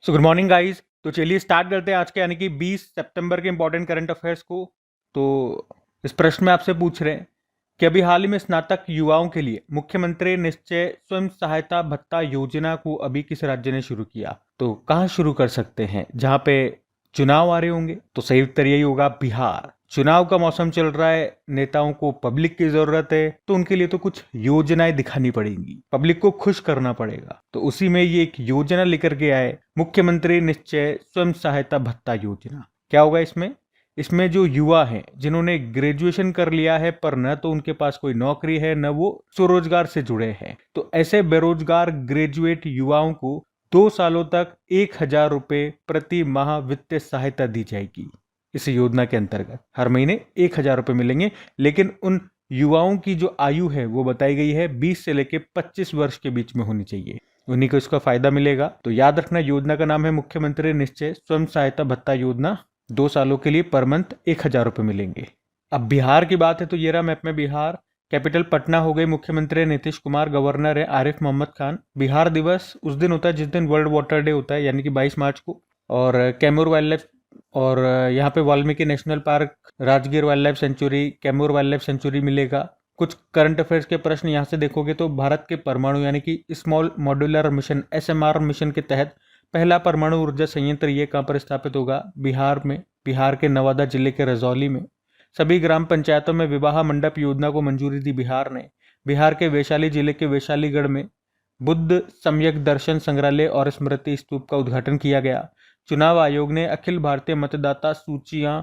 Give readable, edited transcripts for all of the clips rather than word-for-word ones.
Good morning guys. तो चलिए start करते हैं आज के यानी कि 20 सितंबर के इंपॉर्टेंट करंट अफेयर्स को। तो इस प्रश्न में आपसे पूछ रहे हैं कि अभी हाल ही में स्नातक युवाओं के लिए मुख्यमंत्री निश्चय स्वयं सहायता भत्ता योजना को अभी किस राज्य ने शुरू किया। तो कहाँ शुरू कर सकते हैं जहां पे चुनाव आ रहे होंगे। तो सही उत्तर यही होगा, बिहार। चुनाव का मौसम चल रहा है, नेताओं को पब्लिक की जरूरत है, तो उनके लिए तो कुछ योजनाएं दिखानी पड़ेंगी, पब्लिक को खुश करना पड़ेगा। तो उसी में ये एक योजना लेकर के आए, मुख्यमंत्री निश्चय स्वयं सहायता भत्ता योजना। क्या होगा इसमें? इसमें जो युवा हैं जिन्होंने ग्रेजुएशन कर लिया है पर न तो उनके पास कोई नौकरी है न वो स्वरोजगार से जुड़े हैं, तो ऐसे बेरोजगार ग्रेजुएट युवाओं को 2 सालों तक 1,000 रुपए प्रति माह वित्तीय सहायता दी जाएगी। इस योजना के अंतर्गत हर महीने 1,000 रुपए मिलेंगे, लेकिन उन युवाओं की जो आयु है वो बताई गई है 20 से लेकर 25 वर्ष के बीच में होनी चाहिए, उन्हीं को इसका फायदा मिलेगा। तो याद रखना, योजना का नाम है मुख्यमंत्री निश्चय स्वयं सहायता भत्ता योजना। 2 सालों के लिए पर मंथ 1,000 रुपए मिलेंगे। अब बिहार की बात है तो ये रहा मैप में बिहार। कैपिटल पटना हो गई, मुख्यमंत्री नीतीश कुमार, गवर्नर है आरिफ मोहम्मद खान। बिहार दिवस उस दिन होता है जिस दिन वर्ल्ड वाटर डे होता है, यानी कि 22 मार्च को। और कैमूर वाइल्ड लाइफ, और यहाँ पे Valmiki national park, Rajgir wild life sanctuary, Kaimur wild life sanctuary मिलेगा। कुछ करंट अफेयर्स के प्रश्न यहाँ से देखोगे तो भारत के परमाणु यानी कि small modular mission SMR mission के तहत पहला परमाणु ऊर्जा संयंत्र ये कहाँ पर स्थापित होगा? बिहार में, बिहार के नवादा जिले के रजौली में। सभी ग्राम पंचायतों में विवाह मंडप योजना को मंजूरी दी बिहार ने। बिहार के वैशाली जिले के वैशालीगढ़ में बुद्ध सम्यक दर्शन संग्रहालय और स्मृति स्तूप का उद्घाटन किया गया। चुनाव आयोग ने अखिल भारतीय मतदाता सूचियां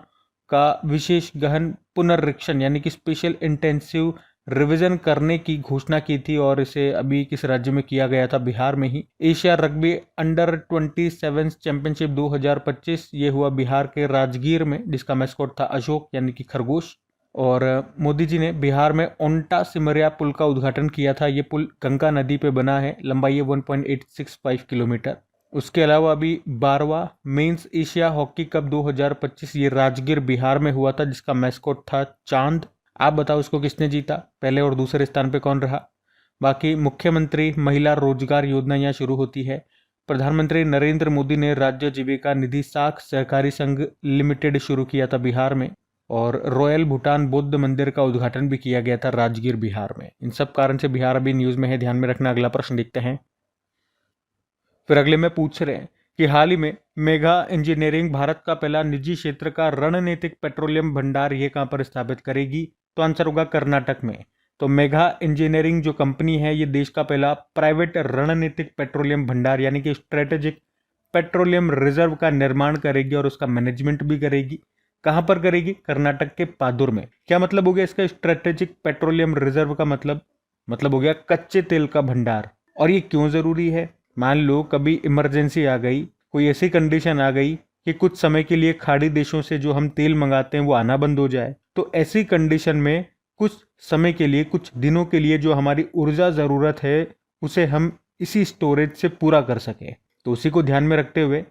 का विशेष गहन पुनरीक्षण यानी कि स्पेशल इंटेंसिव रिवीजन करने की घोषणा की थी, और इसे अभी किस राज्य में किया गया था? बिहार में ही। एशिया रग्बी अंडर 27 चैंपियनशिप 2025 ये हुआ बिहार के राजगीर में, जिसका मैस्कॉट था अशोक यानी कि खरगोश। और मोदी जी ने बिहार में ओंटा सिमरिया पुल का उद्घाटन किया था। ये पुल गंगा नदी पे बना है, लंबाई है 1.865 किलोमीटर। उसके अलावा अभी 12वां मेंस एशिया हॉकी कप 2025 ये राजगीर बिहार में हुआ था, जिसका मैस्कॉट था चांद। आप बताओ इसको किसने जीता? पहले और दूसरे स्थान पे कौन रहा? बाकी मुख्यमंत्री महिला रोजगार योजना यहाँ शुरू होती है। प्रधानमंत्री नरेंद्र मोदी ने राज्य जीविका निधि साख सहकारी संघ लिमिटेड शुरू किया था बिहार में। और रॉयल भूटान बौद्ध मंदिर का उद्घाटन भी किया गया था राजगीर बिहार में। इन सब कारण से बिहार अभी न्यूज में है, ध्यान में रखना। अगला प्रश्न देखते हैं। फिर अगले में पूछ रहे हैं कि हाल ही में मेगा इंजीनियरिंग भारत का पहला निजी क्षेत्र का रणनीतिक पेट्रोलियम भंडार ये कहां पर स्थापित करेगी? तो आंसर होगा कर्नाटक में। तो मेगा इंजीनियरिंग जो कंपनी है ये देश का पहला प्राइवेट रणनीतिक पेट्रोलियम भंडार यानी कि स्ट्रेटेजिक पेट्रोलियम रिजर्व का निर्माण करेगी और उसका मैनेजमेंट भी करेगी। कहां पर करेगी? कर्नाटक के पादुर में। क्या मतलब हो गया इसका स्ट्रेटेजिक पेट्रोलियम रिजर्व का? मतलब हो गया कच्चे तेल का भंडार। और ये क्यों जरूरी है? मान लो कभी इमरजेंसी आ गई, कोई ऐसी कंडीशन आ गई कि कुछ समय के लिए खाड़ी देशों से जो हम तेल मंगाते हैं वो आना बंद हो जाए, तो ऐसी कंडीशन में कुछ समय के लिए, कुछ दिनों के लिए जो हमारी ऊर्जा ज़रूरत है उसे हम इसी स्टोरेज से पूरा कर सकें। तो उसी को ध्यान में रखते हुए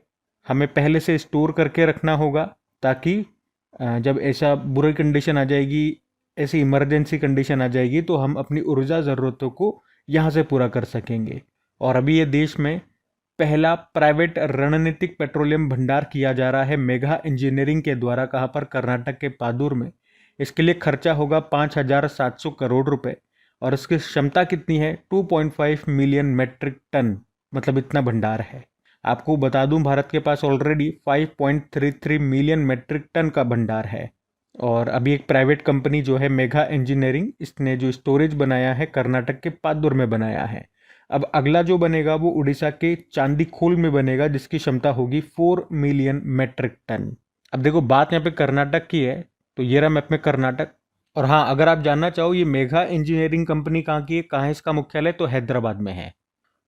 हमें पहले से स्टोर करके रखना होगा, ताकि जब ऐसा बुरी कंडीशन आ जाएगी, ऐसी इमरजेंसी कंडीशन आ जाएगी, तो हम अपनी ऊर्जा ज़रूरतों को यहाँ से पूरा कर सकेंगे। और अभी ये देश में पहला प्राइवेट रणनीतिक पेट्रोलियम भंडार किया जा रहा है मेगा इंजीनियरिंग के द्वारा। कहाँ पर? कर्नाटक के पादुर में। इसके लिए खर्चा होगा 5,700 करोड़ रुपए, और इसकी क्षमता कितनी है? 2.5 मिलियन मेट्रिक टन, मतलब इतना भंडार है। आपको बता दूं, भारत के पास ऑलरेडी 5.33 मिलियन मेट्रिक टन का भंडार है। और अभी एक प्राइवेट कंपनी जो है मेगा इंजीनियरिंग, इसने जो स्टोरेज बनाया है कर्नाटक के पादुर में बनाया है। अब अगला जो बनेगा वो उड़ीसा के चांदीखोल में बनेगा, जिसकी क्षमता होगी 4 मिलियन मेट्रिक टन। अब देखो, बात यहाँ पे कर्नाटक की है, तो ये रहा मैप में कर्नाटक। और हाँ, अगर आप जानना चाहो ये मेगा इंजीनियरिंग कंपनी कहाँ की है, कहाँ है इसका मुख्यालय, तो हैदराबाद में है।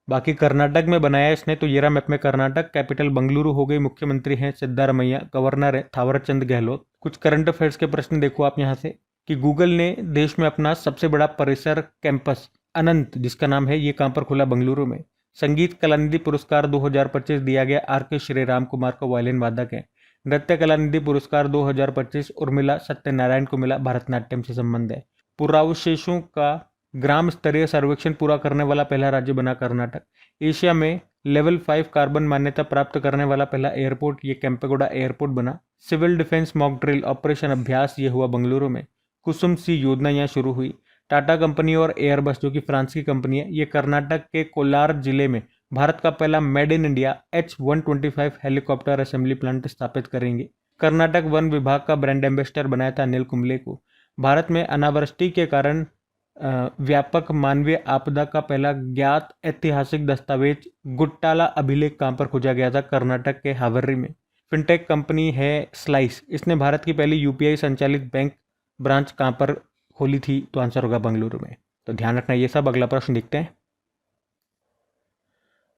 बाकी कर्नाटक में बनाया है इसने। तो ये रहा मैप में कर्नाटक। कैपिटल बंगलुरु हो गई, मुख्यमंत्री हैं सिद्धारमैया, गवर्नर है थावरचंद गहलोत। कुछ करंट अफेयर्स के प्रश्न देखो आप यहाँ से कि गूगल ने देश में अपना सबसे बड़ा परिसर कैंपस अनंत, जिसका नाम है, ये कहाँ पर खुला? बंगलुरु में। संगीत कलानिधि पुरस्कार 2025 दिया गया RK श्रीराम कुमार को, वायलिन वादक है। नृत्य कलानिधि पुरस्कार 2025 उर्मिला सत्यनारायण को मिला, भरतनाट्यम से संबंध है। पुरावशेषों का ग्राम स्तरीय सर्वेक्षण पूरा करने वाला पहला राज्य बना कर्नाटक। एशिया में लेवल 5 कार्बन मान्यता प्राप्त करने वाला पहला एयरपोर्ट ये केम्पेगौड़ा एयरपोर्ट बना। Civil defence mock drill operation अभ्यास ये हुआ बेंगलुरु में। कुसुम सी योजना यहाँ शुरू हुई। टाटा कंपनी और एयरबस जो कि फ्रांस की कंपनी है, ये कर्नाटक के कोलार जिले में भारत का पहला made in India H-125 helicopter assembly plant स्थापित करेंगे। कर्नाटक वन विभाग का ब्रांड एम्बेसडर बनाया था अनिल कुंबले को। भारत में अनावृष्टि के कारण व्यापक मानवीय आपदा का पहला ज्ञात ऐतिहासिक दस्तावेज गुट्टाला अभिलेख कहाँ पर खोजा गया था? कर्नाटक के हावेरी में। फिनटेक कंपनी है स्लाइस, इसने भारत की पहली यूपीआई संचालित बैंक ब्रांच कहाँ पर खोली थी? तो आंसर होगा बेंगलुरु में। तो ध्यान रखना ये सब। अगला प्रश्न देखते हैं।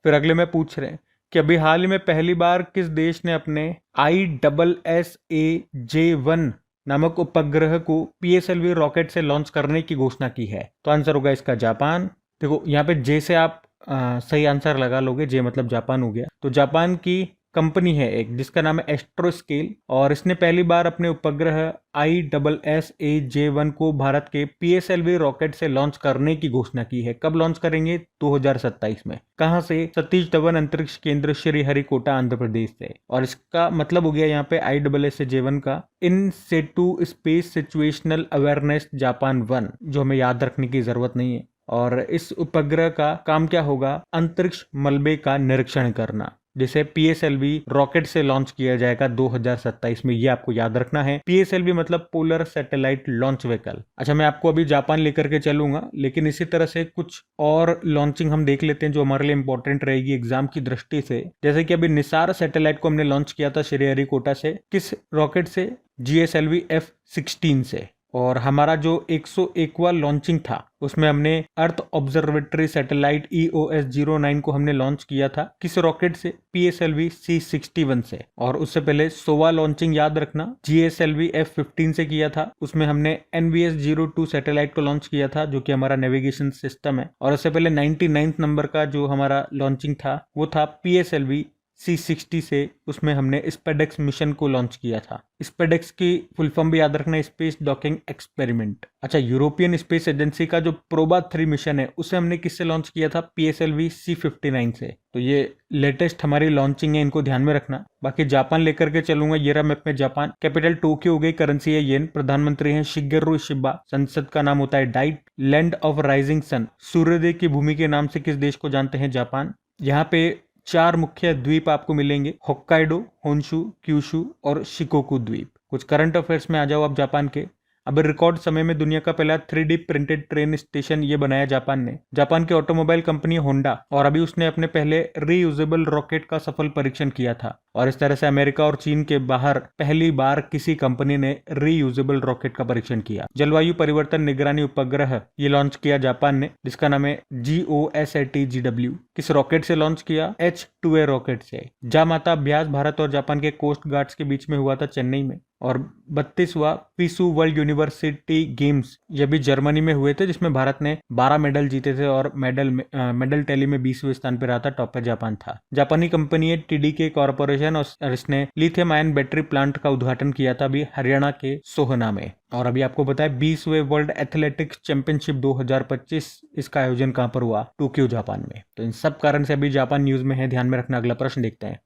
फिर अगले में पूछ रहे हैं कि अभी हाल ही में पहली बार किस देश ने अपने ISSAJ-1 नामक उपग्रह को PSLV रॉकेट से लॉन्च करने की घोषणा की है? तो आंसर होगा इसका जापान। देखो यहाँ पे जे से आप सही आंसर लगा लोगे, जे मतलब जापान हो गया। तो जापान की कंपनी है एक जिसका नाम है एस्ट्रोस्केल, और इसने पहली बार अपने उपग्रह ISSAJ-1 को भारत के PSLV रॉकेट से लॉन्च करने की घोषणा की है। कब लॉन्च करेंगे? 2027 में। कहां से? सतीश धवन अंतरिक्ष केंद्र श्रीहरिकोटा आंध्र प्रदेश से। और इसका मतलब हो गया यहाँ पे ISSAJ-1 का इन सेटू स्पेस सिचुएशनल अवेयरनेस जापान 1, जो हमें याद रखने की जरूरत नहीं है। और इस उपग्रह का काम क्या होगा? अंतरिक्ष मलबे का निरीक्षण करना, जिसे PSLV रॉकेट से लॉन्च किया जाएगा 2027 में। ये आपको याद रखना है। PSLV मतलब पोलर सैटेलाइट लॉन्च व्हीकल। अच्छा, मैं आपको अभी जापान लेकर के चलूंगा, लेकिन इसी तरह से कुछ और लॉन्चिंग हम देख लेते हैं जो हमारे लिए इंपॉर्टेंट रहेगी एग्जाम की दृष्टि से। जैसे कि अभी निसार सैटेलाइट को हमने लॉन्च किया था श्रीहरिकोटा से। किस रॉकेट से? GSLV F-16 से। और हमारा जो 101वां लॉन्चिंग था उसमें हमने अर्थ ऑब्जर्वेटरी सैटेलाइट EOS-09 को हमने लॉन्च किया था। किस रॉकेट से? PSLV C-61 से। और उससे पहले 100वां लॉन्चिंग याद रखना GSLV F-15 से किया था। उसमें हमने NVS-02 सैटेलाइट को लॉन्च किया था जो कि हमारा नेविगेशन सिस्टम है। और उससे पहले 99th नंबर का जो हमारा लॉन्चिंग था वो था PSLV C-60 से। उसमें हमने स्पेडेक्स मिशन को लॉन्च किया था। स्पेडेक्स की फुल फॉर्म भी याद रखना, स्पेस डॉकिंग एक्सपेरिमेंट। अच्छा, यूरोपियन स्पेस एजेंसी का जो प्रोबा 3 मिशन है उसे हमने किससे लॉन्च किया था? PSLV C-59 से। तो ये लेटेस्ट हमारी लॉन्चिंग है, इनको ध्यान में रखना। बाकी जापान लेकर के चलूंगा। ये रहा मैप में जापान। कैपिटल टोक्यो हो गई, करेंसी है येन, प्रधानमंत्री है शिगेरू इशिबा, संसद का नाम होता है diet, land of rising sun, सूर्योदय की भूमि के नाम से किस देश को जानते हैं? जापान। यहाँ पे 4 मुख्य द्वीप आपको मिलेंगे, होक्काइडो, होन्शु, क्यूशु और शिकोकू द्वीप। कुछ करंट अफेयर्स में आ जाओ आप जापान के। अब रिकॉर्ड समय में दुनिया का पहला 3D प्रिंटेड ट्रेन स्टेशन ये बनाया जापान ने। जापान की ऑटोमोबाइल कंपनी होंडा, और अभी उसने अपने पहले रीयूजेबल रॉकेट का सफल परीक्षण किया था। और इस तरह से अमेरिका और चीन के बाहर पहली बार किसी कंपनी ने रीयूजेबल रॉकेट का परीक्षण किया। जलवायु परिवर्तन निगरानी उपग्रह ये लॉन्च किया जापान ने, जिसका नाम है GOSAT-GW। किस रॉकेट से लॉन्च किया? H-2A रॉकेट से। जामाता अभ्यास भारत और जापान के कोस्ट गार्ड्स के बीच में हुआ था चेन्नई में। और 32वां पीसू वर्ल्ड यूनिवर्सिटी गेम्स ये भी जर्मनी में हुए थे, जिसमें भारत ने 12 मेडल जीते थे और मेडल टैली में 20वें स्थान पर रहा था। टॉप पे जापान था। जापानी कंपनी है TDK कॉर्पोरेशन, और इसने लिथियम आयन बैटरी प्लांट का उद्घाटन किया था अभी हरियाणा के सोहना में। और अभी आपको बताया 20वें वर्ल्ड एथलेटिक्स चैंपियनशिप 2025 इसका आयोजन कहां पर हुआ? टोक्यो जापान में। तो इन सब कारण से अभी जापान न्यूज में है, ध्यान में रखना। अगला प्रश्न देखते हैं।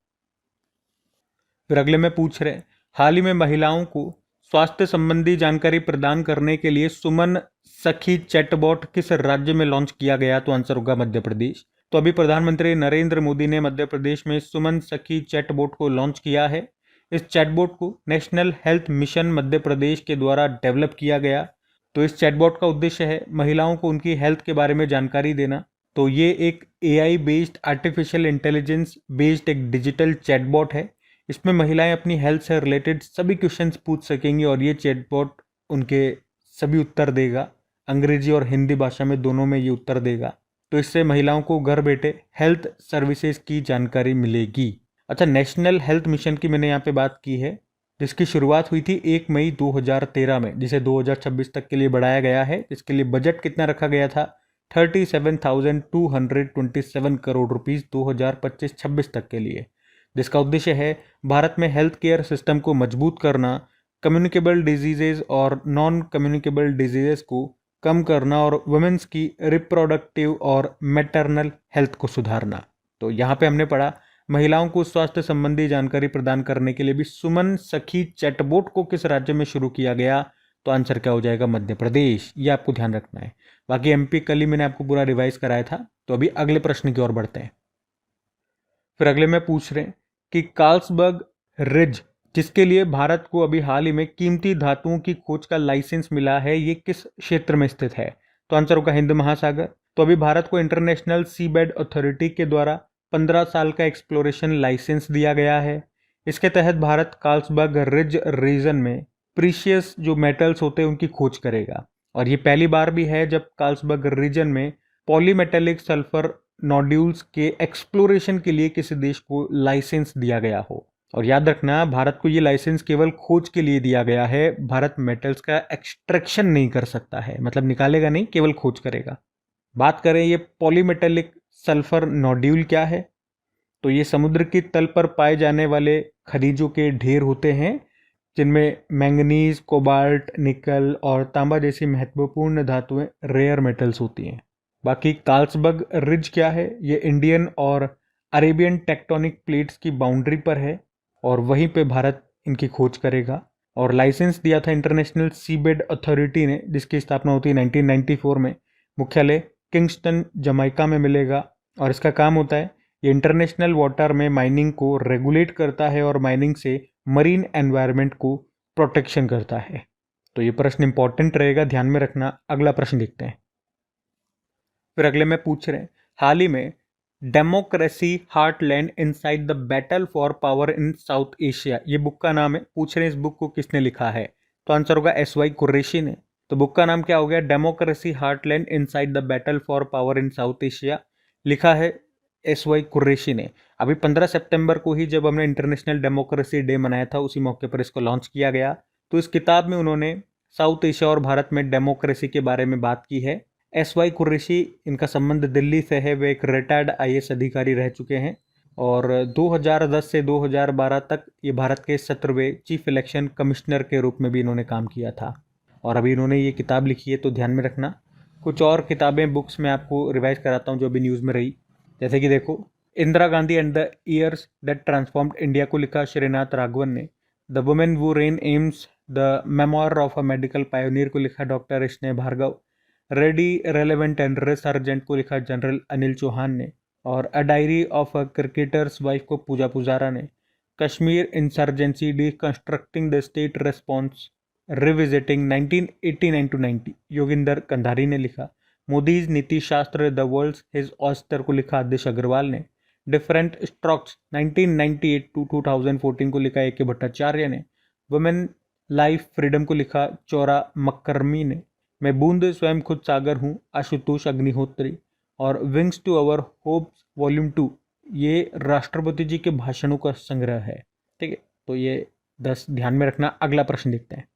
फिर अगले में पूछ रहे, हाल ही में महिलाओं को स्वास्थ्य संबंधी जानकारी प्रदान करने के लिए सुमन सखी चैटबॉट किस राज्य में लॉन्च किया गया? तो आंसर होगा मध्य प्रदेश। तो अभी प्रधानमंत्री नरेंद्र मोदी ने मध्य प्रदेश में सुमन सखी चैटबॉट को लॉन्च किया है। इस चैटबॉट को national health mission Madhya Pradesh के द्वारा डेवलप किया गया। तो इस चैटबॉट का उद्देश्य है महिलाओं को उनकी हेल्थ के बारे में जानकारी देना। तो ये एक AI based artificial intelligence based एक डिजिटल चैटबॉट है। इसमें महिलाएं अपनी हेल्थ से रिलेटेड सभी क्वेश्चंस पूछ सकेंगी और ये चैटबॉट उनके सभी उत्तर देगा। अंग्रेजी और हिंदी भाषा में दोनों में ये उत्तर देगा। तो इससे महिलाओं को घर बैठे हेल्थ सर्विसेज की जानकारी मिलेगी। अच्छा, नेशनल हेल्थ मिशन की मैंने यहाँ पे बात की है, जिसकी शुरुआत हुई थी 1 मई 2013 में, जिसे 2026 तक के लिए बढ़ाया गया है। इसके लिए बजट कितना रखा गया था? 37,227 करोड़ रुपीस 2025-26 तक के लिए, जिसका उद्देश्य है भारत में हेल्थ केयर सिस्टम को मजबूत करना, कम्युनिकेबल डिजीजेज और नॉन कम्युनिकेबल डिजीजेज को कम करना और वुमेन्स की रिप्रोडक्टिव और मैटरनल हेल्थ को सुधारना। तो यहाँ पे हमने पढ़ा महिलाओं को स्वास्थ्य संबंधी जानकारी प्रदान करने के लिए भी सुमन सखी चैटबोट को किस राज्य में शुरू किया गया? तो आंसर क्या हो जाएगा? मध्य प्रदेश। ये आपको ध्यान रखना है। बाकी एमपी कल ही मैंने आपको पूरा रिवाइज कराया था। तो अभी अगले प्रश्न की ओर बढ़ते हैं। फिर अगले में पूछ रहे हैं कि कार्लसबर्ग रिज, जिसके लिए भारत को अभी हाल ही में कीमती धातुओं की खोज का लाइसेंस मिला है, ये किस क्षेत्र में स्थित है? तो आंसर होगा हिंद महासागर। तो अभी भारत को इंटरनेशनल सीबेड अथॉरिटी के द्वारा 15 साल का एक्सप्लोरेशन लाइसेंस दिया गया है। इसके तहत भारत कार्लसबर्ग रिज रीजन में प्रीशियस जो मेटल्स होते हैं उनकी खोज करेगा। और ये पहली बार भी है जब कार्लसबर्ग रीजन में पॉलीमेटेलिक सल्फर नोड्यूल्स के एक्सप्लोरेशन के लिए किसी देश को लाइसेंस दिया गया हो। और याद रखना, भारत को ये लाइसेंस केवल खोज के लिए दिया गया है। भारत मेटल्स का एक्सट्रैक्शन नहीं कर सकता है, मतलब निकालेगा नहीं, केवल खोज करेगा। बात करें ये पॉलीमेटेलिक सल्फर नोड्यूल क्या है, तो ये समुद्र की तल पर पाए जाने वाले खनिजों के ढेर होते हैं, जिनमें मैंगनीज, कोबाल्ट, निकल और तांबा जैसी महत्वपूर्ण धातुएं रेयर मेटल्स होती हैं। बाकी कार्लसबर्ग रिज क्या है, ये इंडियन और अरेबियन टेक्टोनिक प्लेट्स की बाउंड्री पर है और वहीं पे भारत इनकी खोज करेगा। और लाइसेंस दिया था इंटरनेशनल सीबेड अथॉरिटी ने, जिसकी स्थापना होती है 1994 में। मुख्यालय किंगस्टन जमैका में मिलेगा और इसका काम होता है ये इंटरनेशनल वाटर में माइनिंग को रेगुलेट करता है और माइनिंग से मरीन एनवायरनमेंट को प्रोटेक्शन करता है। तो ये प्रश्न इंपॉर्टेंट रहेगा, ध्यान में रखना। अगला प्रश्न देखते हैं। फिर अगले में पूछ रहे हैं, हाल ही में democracy heartland inside the battle for power in south Asia, ये बुक का नाम है। पूछ रहे हैं इस बुक को किसने लिखा है? तो आंसर होगा SY कुरैशी ने। तो बुक का नाम क्या हो गया? Democracy heartland inside the battle for power in south Asia, लिखा है SY कुरैशी ने। अभी 15 सितंबर को ही जब हमने इंटरनेशनल डेमोक्रेसी डे मनाया था, उसी मौके पर इसको लॉन्च किया गया। तो इस किताब में उन्होंने साउथ एशिया और भारत में डेमोक्रेसी के बारे में बात की है। SY कुरैशी, इनका संबंध दिल्ली से है। वे एक रिटायर्ड IAS अधिकारी रह चुके हैं और 2010 से 2012 तक ये भारत के 17वें चीफ इलेक्शन कमिश्नर के रूप में भी इन्होंने काम किया था। और अभी इन्होंने ये किताब लिखी है, तो ध्यान में रखना। कुछ और किताबें, बुक्स में आपको रिवाइज कराता हूँ जो अभी न्यूज़ में रही। जैसे कि देखो, Indira Gandhi and the years that transformed India को लिखा श्रीनाथ राघवन ने। The woman who ran AIIMS, the memoir of a medical pioneer को लिखा doctor Sneh Bhargava. Ready, relevant and resurgent को लिखा जनरल अनिल चौहान ने। और a diary of a cricketer's wife को पूजा पुजारा ने। Kashmir insurgency, deconstructing the state response revisiting 1989 to 90, Yoginder Kandhari ने लिखा। मोदीज नीति शास्त्र, द वर्ल्ड्स हिज ऑस्टर को लिखा आदिश अग्रवाल ने। डिफरेंट स्ट्रोक्स 1998 टू 2014 को लिखा AK भट्टाचार्य ने। वुमेन लाइफ फ्रीडम को लिखा चौरा मक्करमी ने। मैं बूंद स्वयं खुद सागर हूँ, आशुतोष अग्निहोत्री। और wings to our hopes volume 2, ये राष्ट्रपति जी के भाषणों का संग्रह है। ठीक है, तो ये 10 ध्यान में रखना। अगला प्रश्न देखते हैं।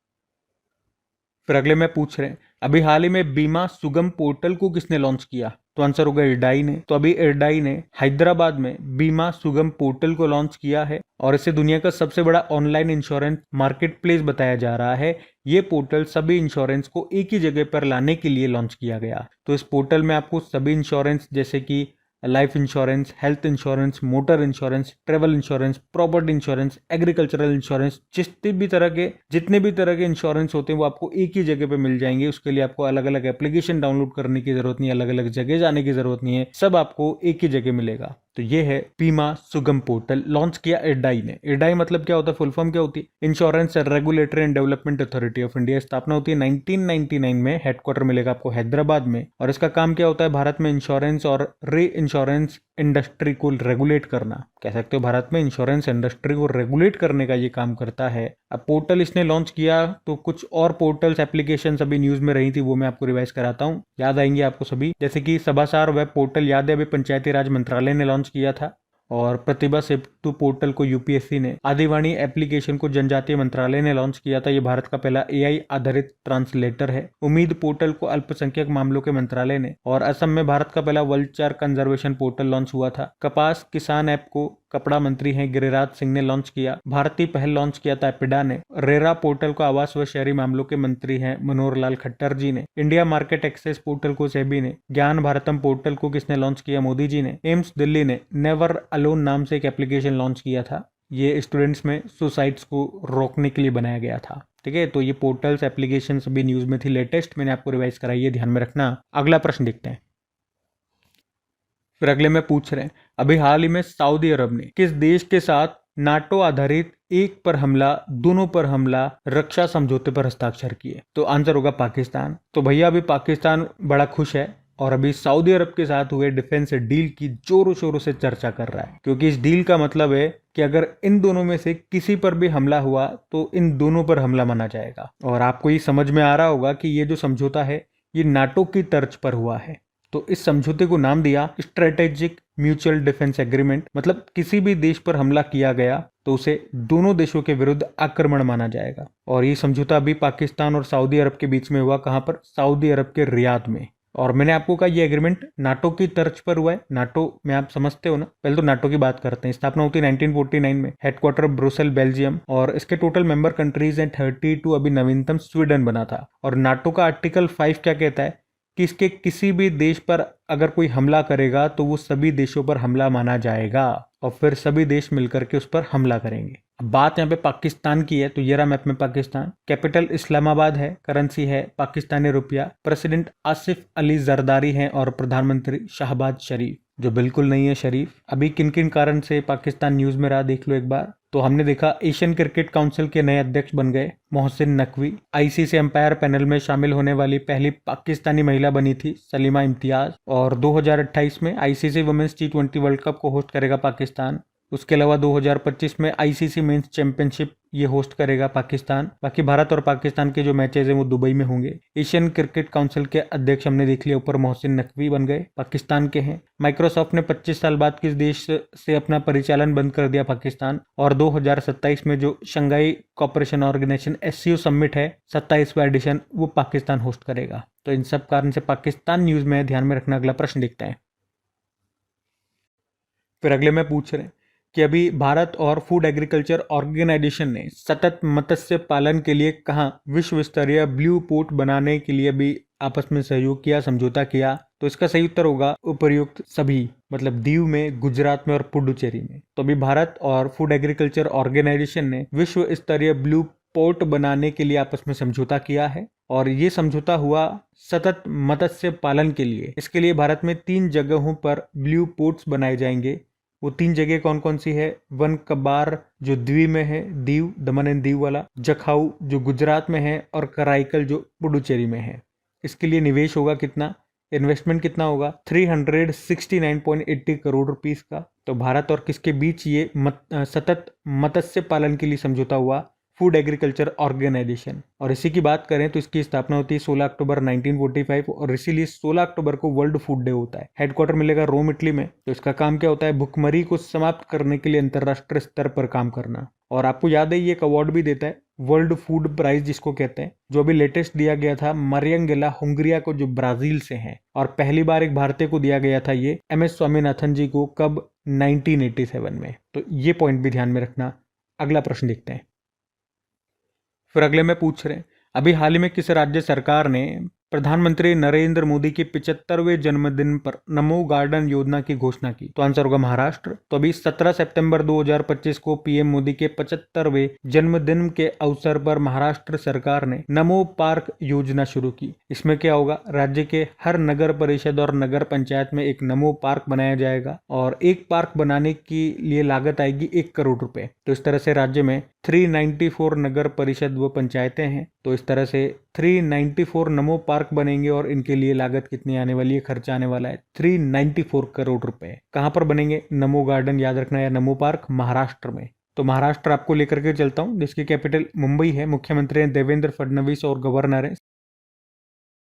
फिर अगले में पूछ रहे हैं, अभी हाल ही में बीमा सुगम पोर्टल को किसने लॉन्च किया? तो आंसर होगा इरडाई ने। तो अभी इरडाई ने हैदराबाद में बीमा सुगम पोर्टल को लॉन्च किया है और इसे दुनिया का सबसे बड़ा ऑनलाइन इंश्योरेंस मार्केट प्लेस बताया जा रहा है। ये पोर्टल सभी इंश्योरेंस को एक ही जगह पर लाने के लिए लॉन्च किया गया। तो इस पोर्टल में आपको सभी इंश्योरेंस, जैसे कि life insurance, health insurance, motor insurance, travel insurance, property insurance, agricultural insurance, जितने भी तरह के इंश्योरेंस होते हैं वो आपको एक ही जगह पे मिल जाएंगे। उसके लिए आपको अलग अलग एप्लीकेशन डाउनलोड करने की जरूरत नहीं है, अलग अलग जगह जाने की जरूरत नहीं है, सब आपको एक ही जगह मिलेगा। तो ये है बीमा सुगम पोर्टल, लॉन्च किया इरडाई ने। इरडाई मतलब क्या होता है, फुल फॉर्म क्या होती है? Insurance regulatory and development authority of India. स्थापना होती है 1999 में। हेडक्वार्टर मिलेगा आपको हैदराबाद में। और इसका काम क्या होता है? भारत में इंश्योरेंस और री इंश्योरेंस इंडस्ट्री को रेगुलेट करना। कह सकते हो भारत में इंश्योरेंस इंडस्ट्री को रेगुलेट करने का ये काम करता है। अब पोर्टल इसने लॉन्च किया, तो कुछ और पोर्टल्स, एप्लीकेशन अभी न्यूज में रही थी, वो मैं आपको रिवाइज कराता हूँ, याद आएंगे आपको सभी। जैसे कि सभासार वेब पोर्टल याद है, अभी पंचायती राज मंत्रालय ने लॉन्च किया था। और प्रतिभा सेतु पोर्टल को यूपीएससी ने। आदिवाणी एप्लीकेशन को जनजातीय मंत्रालय ने लॉन्च किया था। ये भारत का पहला AI आधारित ट्रांसलेटर है। उम्मीद पोर्टल को अल्पसंख्यक मामलों के मंत्रालय ने। और असम में भारत का पहला वल्चर कंजर्वेशन पोर्टल लॉन्च हुआ था। कपास किसान ऐप को कपड़ा मंत्री हैं गिरिराज सिंह ने लॉन्च किया। भारतीय पहल लॉन्च किया था एपिडा ने। रेरा पोर्टल को आवास व शहरी मामलों के मंत्री हैं मनोहर लाल खट्टर जी ने। इंडिया मार्केट एक्सेस पोर्टल को सेबी ने। ज्ञान भारतम पोर्टल को किसने लॉन्च किया? मोदी जी ने। एम्स दिल्ली ने नेवर अलोन नाम से एक एप्लीकेशन लॉन्च किया था। ये स्टूडेंट्स में सुसाइड्स को रोकने के लिए बनाया गया था। ठीक है, तो ये पोर्टल्स एप्लीकेशन सभी न्यूज में थी लेटेस्ट, मैंने आपको रिवाइज कराई है, ध्यान में रखना। अगला प्रश्न देखते हैं। फिर अगले में पूछ रहे हैं, अभी हाल ही में सऊदी अरब ने किस देश के साथ नाटो आधारित एक पर हमला, दोनों पर हमला रक्षा समझौते पर हस्ताक्षर किए? तो आंसर होगा पाकिस्तान। तो भैया अभी पाकिस्तान बड़ा खुश है और अभी सऊदी अरब के साथ हुए डिफेंस डील की जोरों शोरों से चर्चा कर रहा है, क्योंकि इस डील का मतलब है कि अगर इन दोनों में से किसी पर भी हमला हुआ तो इन दोनों पर हमला माना जाएगा। और आपको ये समझ में आ रहा होगा कि ये जो समझौता है ये नाटो की तर्ज पर हुआ है। तो इस समझौते को नाम दिया स्ट्रेटेजिक म्यूचुअल डिफेंस एग्रीमेंट। मतलब किसी भी देश पर हमला किया गया तो उसे दोनों देशों के विरुद्ध आक्रमण माना जाएगा। और ये समझौता अभी पाकिस्तान और सऊदी अरब के बीच में हुआ। कहां पर? सऊदी अरब के रियाद में। और मैंने आपको कहा ये एग्रीमेंट नाटो की तर्ज पर हुआ है। नाटो में आप समझते हो ना। पहले तो नाटो की बात करते हैं। स्थापना होती है 1949 में। Headquarter Brussels Belgium. और इसके टोटल मेंबर कंट्रीज हैं 32। अभी नवीनतम स्वीडन बना था। और नाटो का आर्टिकल 5 क्या कहता है कि इसके किसी भी देश पर अगर कोई हमला करेगा तो वो सभी देशों पर हमला माना जाएगा और फिर सभी देश मिलकर के उस पर हमला करेंगे। अब बात यहाँ पे पाकिस्तान की है, तो ये रहा मैप में पाकिस्तान। कैपिटल इस्लामाबाद है, करेंसी है पाकिस्तानी रुपया, प्रेसिडेंट आसिफ अली जरदारी हैं और प्रधानमंत्री शहबाज शरीफ, जो बिल्कुल नहीं है शरीफ। अभी किन किन कारण से पाकिस्तान न्यूज में रहा देख लो एक बार। तो हमने देखा एशियन क्रिकेट काउंसिल के नए अध्यक्ष बन गए Mohsin Naqvi. ICC umpire panel में शामिल होने वाली पहली पाकिस्तानी महिला बनी थी सलीमा इम्तियाज। और 2028 में ICC women's T20 world cup को होस्ट करेगा पाकिस्तान। उसके अलावा 2025 में आईसीसी मेंस चैंपियनशिप ये होस्ट करेगा पाकिस्तान। बाकी भारत और पाकिस्तान के जो मैचेज हैं वो दुबई में होंगे। एशियन क्रिकेट काउंसिल के अध्यक्ष हमने देख लिया ऊपर मोहसिन नकवी बन गए, पाकिस्तान के हैं। माइक्रोसॉफ्ट ने 25 साल बाद किस देश से अपना परिचालन बंद कर दिया? पाकिस्तान। और 2027 में जो Shanghai cooperation organisation SCO summit है 27वां एडिशन, वो पाकिस्तान होस्ट करेगा। तो इन सब कारण से पाकिस्तान न्यूज में ध्यान में रखना। अगला प्रश्न देखते हैं। फिर अगले में पूछ रहे हैं कि अभी भारत और फूड एग्रीकल्चर ऑर्गेनाइजेशन ने सतत मत्स्य पालन के लिए कहा विश्व स्तरीय ब्लू पोर्ट बनाने के लिए भी आपस में सहयोग किया, समझौता किया? तो इसका सही उत्तर होगा उपर्युक्त सभी, मतलब दीव में, गुजरात में और पुडुचेरी में। तो अभी भारत और फूड एग्रीकल्चर ऑर्गेनाइजेशन ने विश्व स्तरीय ब्लू पोर्ट बनाने के लिए आपस में समझौता किया है। और ये समझौता हुआ सतत मत्स्य पालन के लिए। इसके लिए भारत में 3 जगहों पर ब्लू पोर्ट्स बनाए जाएंगे। वो 3 जगह कौन कौन सी है? वन कबार जो द्वीप में है, दीव, दमन एंड दीव वाला, जखाऊ जो गुजरात में है और कराईकल जो पुडुचेरी में है। इसके लिए निवेश होगा कितना? इन्वेस्टमेंट कितना होगा? 369.80 करोड़ रुपीस का। तो भारत और किसके बीच ये सतत मत्स्य पालन के लिए समझौता हुआ? Food agriculture organisation. और इसी की बात करें तो इसकी स्थापना होती है 16 अक्टूबर 1945 और इसीलिए 16 अक्टूबर को वर्ल्ड फूड डे होता है। हेडक्वार्टर मिलेगा रोम, इटली में। तो इसका काम क्या होता है? भुखमरी को समाप्त करने के लिए अंतरराष्ट्रीय स्तर पर काम करना। और आपको याद है ये एक अवार्ड भी देता है, वर्ल्ड फूड प्राइज जिसको कहते हैं, जो अभी लेटेस्ट दिया गया था मरियंगेला हुंगरिया को, जो ब्राजील से हैं। और पहली बार एक भारतीय को दिया गया था ये MS स्वामीनाथन जी को। कब? 1987 में। तो ये पॉइंट भी ध्यान में रखना। अगला प्रश्न देखते हैं। फिर अगले में पूछ रहे हैं, अभी हाल ही में किस राज्य सरकार ने प्रधानमंत्री नरेंद्र मोदी के 75वें जन्मदिन पर नमो गार्डन योजना की घोषणा की? तो आंसर होगा महाराष्ट्र। तो अभी 17 सितंबर 2025 को PM मोदी के 75वें जन्मदिन के अवसर पर महाराष्ट्र सरकार ने नमो पार्क योजना शुरू की। इसमें क्या होगा? राज्य के हर नगर परिषद और नगर पंचायत में एक नमो पार्क बनाया जाएगा और एक पार्क बनाने के लिए लागत आएगी 1 करोड़ रुपए। तो इस तरह से राज्य में 394 नगर परिषद व पंचायतें हैं। तो इस तरह से 394 नमो पार्क बनेंगे और इनके लिए लागत कितनी आने वाली है? खर्चा आने वाला है 394 करोड़ रुपए। कहां पर बनेंगे? नमो गार्डन याद रखना, या नमो पार्क, महाराष्ट्र में। तो महाराष्ट्र आपको लेकर के चलता हूं, जिसकी कैपिटल मुंबई है। मुख्यमंत्री हैं देवेंद्र फडणवीस और गवर्नर है।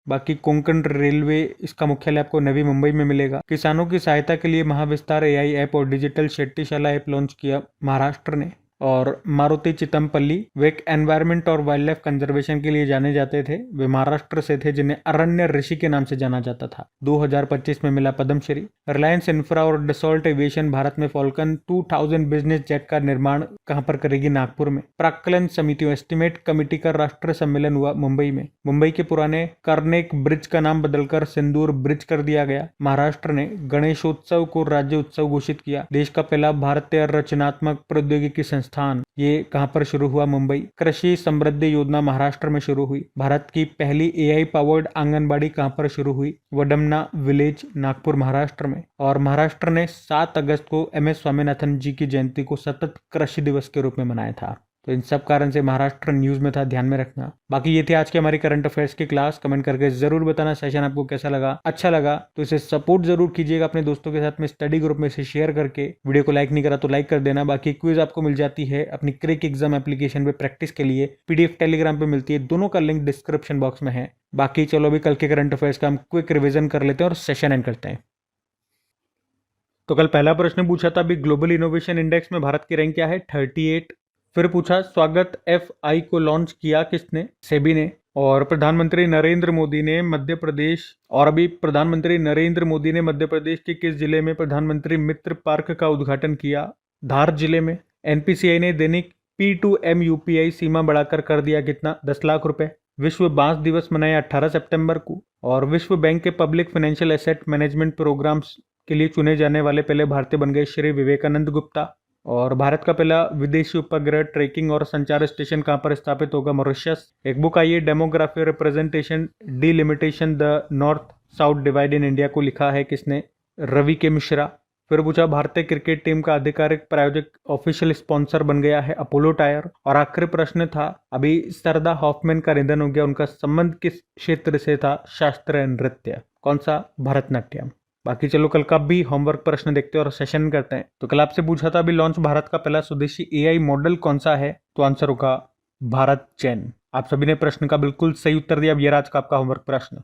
बाकी कोंकण रेलवे, इसका मुख्यालय आपको नवी मुंबई में मिलेगा। किसानों की सहायता के लिए महाविस्तार AI ऐप और डिजिटल शेट्टीशाला ऐप लॉन्च किया महाराष्ट्र ने। और मारुति चितमपल्ली, वे एक एनवायरनमेंट और वाइल्ड लाइफ कंजर्वेशन के लिए जाने जाते थे। वे महाराष्ट्र से थे, जिन्हें अरण्य ऋषि के नाम से जाना जाता था। 2025 में मिला पद्मश्री। रिलायंस इंफ्रा और डसॉल्ट एविएशन भारत में फॉल्कन 2000 बिजनेस जेट का निर्माण कहां पर करेगी? नागपुर में। प्राक्कलन समितियों एस्टिमेट कमेटी का राष्ट्रीय सम्मेलन हुआ मुंबई में। मुंबई के पुराने कर्नेक ब्रिज का नाम बदलकर सिंदूर ब्रिज कर दिया गया। महाराष्ट्र ने गणेशोत्सव को राज्य उत्सव घोषित किया। देश का पहला भारतीय रचनात्मक प्रौद्योगिकी संस्थान, ये कहां पर शुरू हुआ? मुंबई। कृषि समृद्धि योजना महाराष्ट्र में शुरू हुई। भारत की पहली एआई पावर्ड आंगनबाड़ी कहां पर शुरू हुई? वडमना विलेज, नागपुर, महाराष्ट्र में। और महाराष्ट्र ने 7 अगस्त को MS स्वामीनाथन जी की जयंती को सतत कृषि दिवस के रूप में मनाया था। तो इन सब कारण से महाराष्ट्र न्यूज में था, ध्यान में रखना। बाकी ये थी आज की हमारी करंट अफेयर्स की क्लास। कमेंट करके जरूर बताना सेशन आपको कैसा लगा। अच्छा लगा तो इसे सपोर्ट जरूर कीजिएगा अपने दोस्तों के साथ में, स्टडी ग्रुप में इसे शेयर करके। वीडियो को लाइक नहीं करा तो लाइक कर देना। बाकी क्विज आपको मिल जाती है अपनी क्रिक एग्जाम एप्लीकेशन पे प्रैक्टिस के लिए, PDF टेलीग्राम पे मिलती है। दोनों का लिंक डिस्क्रिप्शन बॉक्स में है। बाकी चलो अभी कल के करंट अफेयर्स का हम क्विक रिविजन कर लेते हैं और सेशन एंड करते हैं। तो कल पहला प्रश्न पूछा था, अभी ग्लोबल इनोवेशन इंडेक्स में भारत की रैंक क्या है? 38। फिर पूछा, स्वागत FI को लॉन्च किया किसने? सेबी ने। और प्रधानमंत्री नरेंद्र मोदी ने मध्य प्रदेश के किस जिले में प्रधानमंत्री मित्र पार्क का उद्घाटन किया? धार जिले में। NPCI ने दैनिक P2M UPI सीमा बढ़ाकर कर दिया कितना? 10 लाख रुपए। विश्व बांस दिवस मनाया 18 सितंबर को। और विश्व बैंक के public financial asset management programmes के लिए चुने जाने वाले पहले भारतीय बन गए श्री विवेकानंद गुप्ता। और भारत का पहला विदेशी उपग्रह ट्रैकिंग और संचार स्टेशन कहां पर स्थापित होगा? मॉरिशस। एक बुक आई है, demography representation delimitation the north south divide in India, को लिखा है किसने? रवि के मिश्रा। फिर पूछा, भारतीय क्रिकेट टीम का आधिकारिक प्रायोजक ऑफिशियल स्पॉन्सर बन गया है अपोलो टायर। और आखिरी प्रश्न था, अभी सरदा हॉफमैन का निधन हो गया, उनका संबंध किस क्षेत्र से था? शास्त्रीय नृत्य। कौन सा? भरतनाट्यम। बाकी चलो कल का भी होमवर्क प्रश्न देखते हैं और सेशन करते हैं। तो कल आपसे पूछा था, अभी लॉन्च भारत का पहला स्वदेशी AI मॉडल कौन सा है? तो आंसर होगा भारत चैन। आप सभी ने प्रश्न का बिल्कुल सही उत्तर दिया। अब ये आज का आपका होमवर्क प्रश्न।